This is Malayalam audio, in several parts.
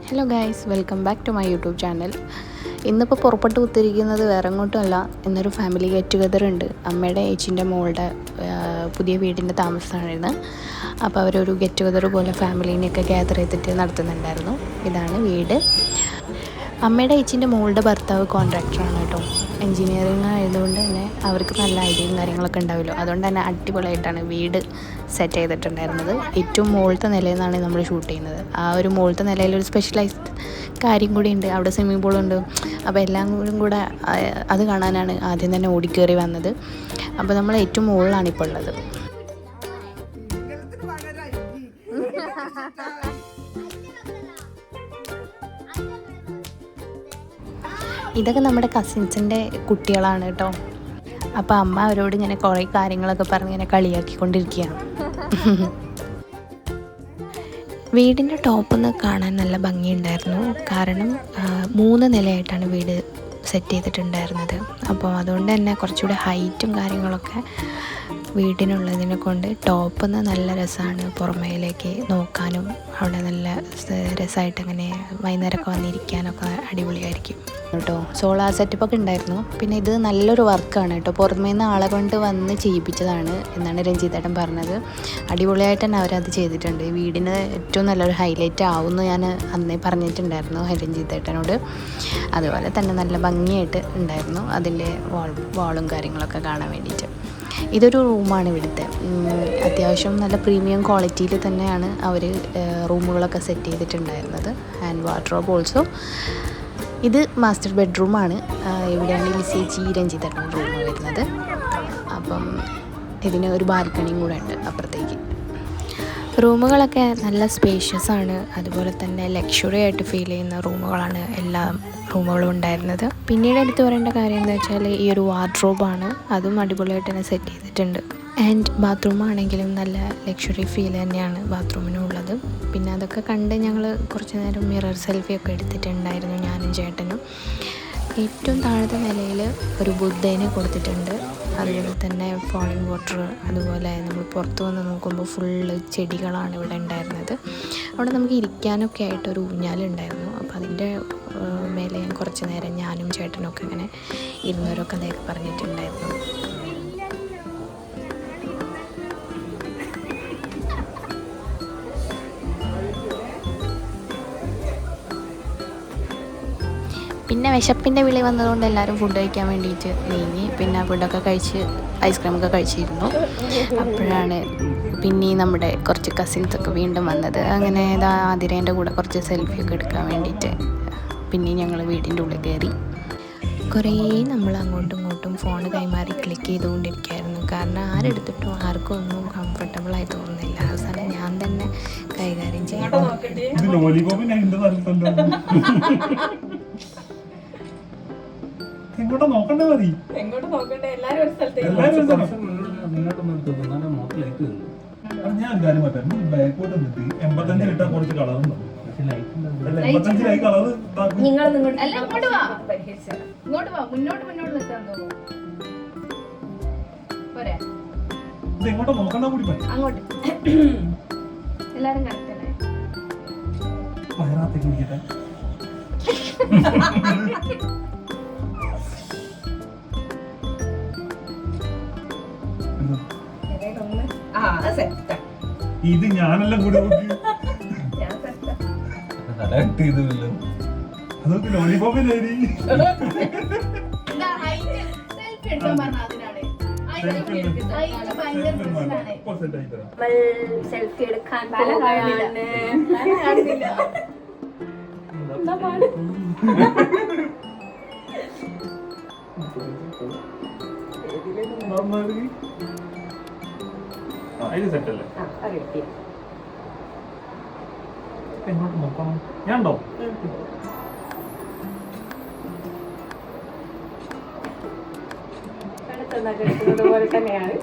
Hello guys, welcome back to my YouTube channel. ഇന്നിപ്പോൾ പുറപ്പെട്ട് കുത്തിരിക്കുന്നത് വേറെ എങ്ങോട്ടുമല്ല, ഇന്നൊരു ഫാമിലി ഗെറ്റ് ടുഗദർ ഉണ്ട്. അമ്മയുടെ ഏച്ചിൻ്റെ മോളുടെ പുതിയ വീടിൻ്റെ താമസമായിരുന്നു. അപ്പോൾ അവരൊരു ഗെറ്റ് ടുഗദർ പോലെ ഫാമിലീനെയൊക്കെ ഗ്യാദർ ചെയ്തിട്ട് നടത്തുന്നുണ്ടായിരുന്നു. ഇതാണ് വീട്. അമ്മയുടെ ഏച്ചിൻ്റെ മോളുടെ ഭർത്താവ് കോൺട്രാക്ടറാണ് കേട്ടോ. എൻജിനീയറിങ് ആയതുകൊണ്ട് തന്നെ അവർക്ക് നല്ല ഐഡിയയും കാര്യങ്ങളൊക്കെ ഉണ്ടാവുമല്ലോ. അതുകൊണ്ട് തന്നെ അടിപൊളിയായിട്ടാണ് വീട് സെറ്റ് ചെയ്തിട്ടുണ്ടായിരുന്നത്. ഏറ്റവും മുകളിലത്തെ നിലയിൽ നിന്നാണ് നമ്മൾ ഷൂട്ട് ചെയ്യുന്നത്. ആ ഒരു മുകളിലത്തെ നിലയിൽ ഒരു സ്പെഷ്യലൈസ്ഡ് കാര്യം കൂടി ഉണ്ട്. അവിടെ സ്വിമ്മിംഗ് പൂളുണ്ട്. അപ്പോൾ എല്ലാം കൂടെ അത് കാണാനാണ് ആദ്യം തന്നെ ഓടിക്കയറി വന്നത്. അപ്പോൾ നമ്മൾ ഏറ്റവും മുകളിലാണ് ഇപ്പോൾ ഉള്ളത്. ഇതൊക്കെ നമ്മുടെ കസിൻസിൻ്റെ കുട്ടികളാണ് കേട്ടോ. അപ്പോൾ അമ്മ അവരോട് ഇങ്ങനെ കുറേ കാര്യങ്ങളൊക്കെ പറഞ്ഞ് ഇങ്ങനെ കളിയാക്കിക്കൊണ്ടിരിക്കുകയാണ്. വീടിൻ്റെ ടോപ്പിൽ നിന്ന് കാണാൻ നല്ല ഭംഗിയുണ്ടായിരുന്നു. കാരണം 3 നിലയായിട്ടാണ് വീട് സെറ്റ് ചെയ്തിട്ടുണ്ടായിരുന്നത്. അപ്പോൾ അതുകൊണ്ട് തന്നെ കുറച്ചുകൂടി ഹൈറ്റും കാര്യങ്ങളൊക്കെ വീടിനുള്ളതിനെ കൊണ്ട് ടോപ്പിൽ നിന്ന് നല്ല രസമാണ് പുറമേലേക്ക് നോക്കാനും. അവിടെ നല്ല രസമായിട്ട് അങ്ങനെ വൈകുന്നേരമൊക്കെ വന്നിരിക്കാനൊക്കെ അടിപൊളിയായിരിക്കും കേട്ടോ. സോളാർ സെറ്റപ്പൊക്കെ ഉണ്ടായിരുന്നു. പിന്നെ ഇത് നല്ലൊരു വർക്കാണ് കേട്ടോ. പുറമേ നിന്ന് ആളെ കൊണ്ട് വന്ന് ചെയ്യിപ്പിച്ചതാണ് എന്നാണ് രഞ്ജിത്തേട്ടൻ പറഞ്ഞത്. അടിപൊളിയായിട്ട് തന്നെ അവരത് ചെയ്തിട്ടുണ്ട്. വീടിന് ഏറ്റവും നല്ലൊരു ഹൈലൈറ്റ് ആവുമെന്ന് ഞാൻ അന്നേ പറഞ്ഞിട്ടുണ്ടായിരുന്നു രഞ്ജിത്തേട്ടനോട്. അതുപോലെ തന്നെ നല്ല ഭംഗിയായിട്ട് ഉണ്ടായിരുന്നു അതിൻ്റെ വാളും കാര്യങ്ങളൊക്കെ കാണാൻ വേണ്ടിയിട്ട്. ഇതൊരു റൂമാണ് ഇവിടുത്തെ. അത്യാവശ്യം നല്ല പ്രീമിയം ക്വാളിറ്റിയിൽ തന്നെയാണ് അവർ റൂമുകളൊക്കെ സെറ്റ് ചെയ്തിട്ടുണ്ടായിരുന്നത്. And wardrobe also. ഇത് മാസ്റ്റർ ബെഡ്റൂമാണ്. ഇവിടെയാണ് ലിസേച്ചി രഞ്ജിത്തേട്ടൻ റൂം വരുന്നത്. അപ്പം ഇതിന് ഒരു ബാൽക്കണിയും കൂടെ ഉണ്ട് അപ്പുറത്തേക്ക്. റൂമുകളൊക്കെ നല്ല സ്പേഷ്യസ് ആണ്. അതുപോലെ തന്നെ ലക്ഷറി ആയിട്ട് ഫീൽ ചെയ്യുന്ന റൂമുകളാണ് എല്ലാ റൂമുകളും ഉണ്ടായിരുന്നത്. പിന്നീട് എടുത്തു പറയേണ്ട കാര്യം എന്താ വെച്ചാൽ ഈ ഒരു വാർഡ്രോബാണ്. അതും അടിപൊളിയായിട്ട് തന്നെ സെറ്റ് ചെയ്തിട്ടുണ്ട്. ആൻഡ് ബാത്റൂം ആണെങ്കിലും നല്ല ലക്ഷറി ഫീൽ തന്നെയാണ് ബാത്റൂമിനുള്ളത്. പിന്നെ അതൊക്കെ കണ്ട് ഞങ്ങൾ കുറച്ച് നേരം മിറർ സെൽഫിയൊക്കെ എടുത്തിട്ടുണ്ടായിരുന്നു ഞാനും ചേട്ടനും. ഏറ്റവും താഴത്തെ നിലയിൽ ഒരു ബുദ്ധേനെ കൊടുത്തിട്ടുണ്ട്. അതുപോലെ തന്നെ ഫോളിങ് വാട്ടർ. അതുപോലെ നമ്മൾ പുറത്ത് വന്ന് നോക്കുമ്പോൾ ഫുള്ള് ചെടികളാണ് ഇവിടെ ഉണ്ടായിരുന്നത്. അവിടെ നമുക്ക് ഇരിക്കാനൊക്കെ ആയിട്ടൊരു ഊഞ്ഞാലുണ്ടായിരുന്നു. അപ്പോൾ അതിൻ്റെ മേലെ കുറച്ച് നേരം ഞാനും ചേട്ടനൊക്കെ ഇങ്ങനെ ഇരുന്നവരൊക്കെ അതൊക്കെ പറഞ്ഞിട്ടുണ്ടായിരുന്നു. പിന്നെ വിശപ്പിൻ്റെ വിളി വന്നതുകൊണ്ട് എല്ലാവരും ഫുഡ് കഴിക്കാൻ വേണ്ടിയിട്ട് നീങ്ങി. പിന്നെ ഫുഡൊക്കെ കഴിച്ച് ഐസ്ക്രീമൊക്കെ കഴിച്ചിരുന്നു. അപ്പോഴാണ് പിന്നെയും നമ്മുടെ കുറച്ച് കസിൻസൊക്കെ വീണ്ടും വന്നത്. അങ്ങനെ ആതിരേൻ്റെ കൂടെ കുറച്ച് സെൽഫിയൊക്കെ എടുക്കാൻ വേണ്ടിയിട്ട് പിന്നെയും ഞങ്ങൾ വീടിൻ്റെ ഉള്ളിൽ കയറി. കുറേ നമ്മൾ അങ്ങോട്ടും ഇങ്ങോട്ടും ഫോൺ കൈമാറി ക്ലിക്ക് ചെയ്തുകൊണ്ടിരിക്കുകയായിരുന്നു. കാരണം ആരെടുത്തിട്ടും ആർക്കും ഒന്നും കംഫർട്ടബിളായി തോന്നുന്നില്ല. അവസാനം ഞാൻ തന്നെ കൈകാര്യം ചെയ്യണം. എങ്ങോട്ടാ നോക്കണ്ടേ? മതി ഞാൻ കാര്യം പറ്റാം. ബാക്കോട്ട് നിന്നിട്ട് 85 ഇട്ടാൽ കുറച്ച് കളറുണ്ടോ? 85 കളറ് എങ്ങോട്ടാ നോക്കണ്ട കൂടി വയറാത്തേക്ക് പിടിക്കട്ടെ. ഇത് ഞാനെല്ലാം കൂടി നോക്കി അതൊക്കെ ലോലിപോപ്പിനായി. സെൽഫി എടുക്കാൻ എങ്ങോട്ട് നോക്കണം? ഞാനുണ്ടോ? പോലെ തന്നെയാണ്.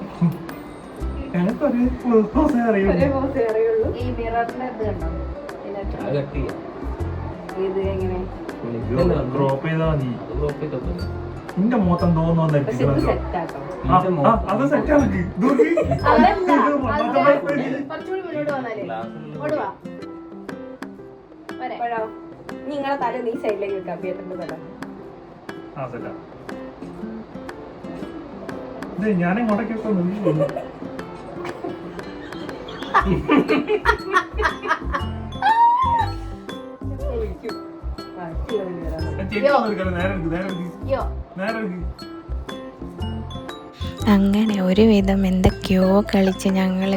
ഈ മിററിന്റെ ഇത് കണ്ടോ? ഇത് എങ്ങനെ ഡ്രോപ്പ് ചെയ്താ മതി. നിന്റെ മൊത്തം തോന്നുന്നു. അത് സെറ്റാണ്. നിങ്ങളെ തല നീ സൈഡിലേക്ക് വെക്കാം ബിയേട്ടന്റെ തല. ആ സെറ്റാ. ഞാൻ ഇങ്ങോട്ടേക്കൊക്കെ അങ്ങനെ ഒരുവിധം എന്തൊക്കെയോ കളിച്ച് ഞങ്ങൾ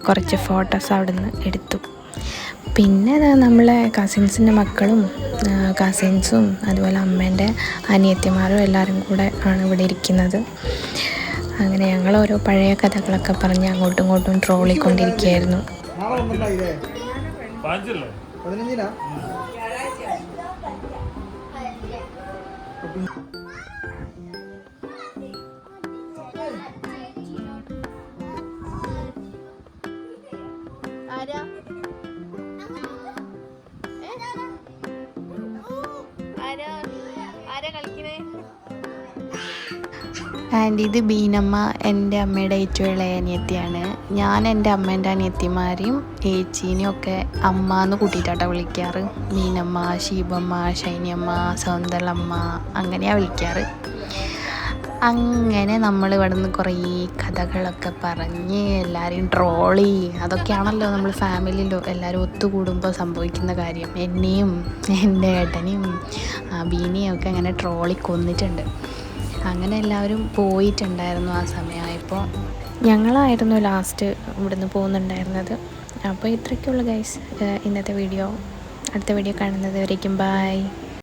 കുറച്ച് ഫോട്ടോസ് അവിടെ നിന്ന് എടുത്തു. പിന്നെ നമ്മളെ കസിൻസിൻ്റെ മക്കളും കസിൻസും അതുപോലെ അമ്മേൻ്റെ അനിയത്തിമാരും എല്ലാവരും കൂടെ ആണ് ഇവിടെ ഇരിക്കുന്നത്. അങ്ങനെ ഞങ്ങൾ ഓരോ പഴയ കഥകളൊക്കെ പറഞ്ഞ് അങ്ങോട്ടും ഇങ്ങോട്ടും ട്രോളിക്കൊണ്ടിരിക്കുകയായിരുന്നു. ആൻഡ് ഇത് ബീനമ്മ എൻ്റെ അമ്മയുടെ ഏറ്റവും ഇളയ അനിയത്തിയാണ്. ഞാൻ എൻ്റെ അമ്മേൻ്റെ അനിയത്തിമാരെയും ഏച്ചീനെയും ഒക്കെ അമ്മ എന്ന് കൂട്ടിയിട്ടാട്ടോ വിളിക്കാറ്. ബീനമ്മ, ഷീബമ്മ, ഷൈനിയമ്മ, സൗന്ദരമ്മ അങ്ങനെയാണ് വിളിക്കാറ്. അങ്ങനെ നമ്മൾ ഇവിടെ നിന്ന് കുറേ കഥകളൊക്കെ പറഞ്ഞ് എല്ലാവരെയും ട്രോളി. അതൊക്കെയാണല്ലോ നമ്മൾ ഫാമിലിയിൽ എല്ലാവരും ഒത്തുകൂടുമ്പോൾ സംഭവിക്കുന്ന കാര്യം. എന്നെയും എൻ്റെ ഏട്ടനെയും ബീനെയും ഒക്കെ അങ്ങനെ ട്രോളി കൊന്നിട്ടുണ്ട്. അങ്ങനെ എല്ലാവരും പോയിട്ടുണ്ടായിരുന്നു. ആ സമയമായപ്പോൾ ഞങ്ങളായിരുന്നു ലാസ്റ്റ് ഇവിടുന്ന് പോകുന്നുണ്ടായിരുന്നത്. അപ്പോൾ ഇത്രയൊക്കെയുള്ളൂ ഗൈസ് ഇന്നത്തെ വീഡിയോ. അടുത്ത വീഡിയോ കാണുന്നത് വരേക്കും ബൈ.